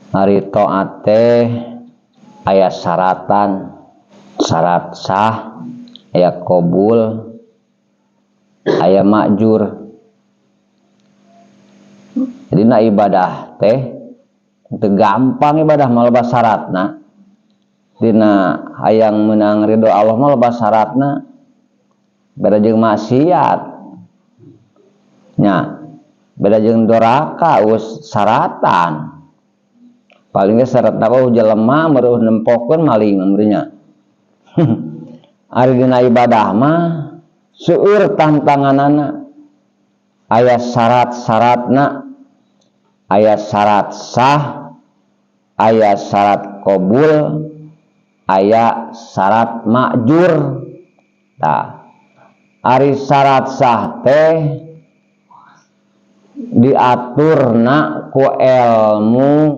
Ari taat teh aya syaratan, syarat sah, aya qabul, aya ma'jur. Jadi na ibadah teh teu gampang ibadah maloba syaratna. Dina hayang meunang ridho Allah mah loba syaratna. Beda jeung maksiat. Nya, beda jeung doraka us syaratan. Paling ge syaratna mah jelema meureun nempokeun maling meureunnya. Ari dina ibadah mah seueur tantanganana. Aya syarat-syaratna, aya syarat sah, aya syarat qabul, aya syarat ma'jur. Tah, ari syarat sah teh diaturna ku ilmu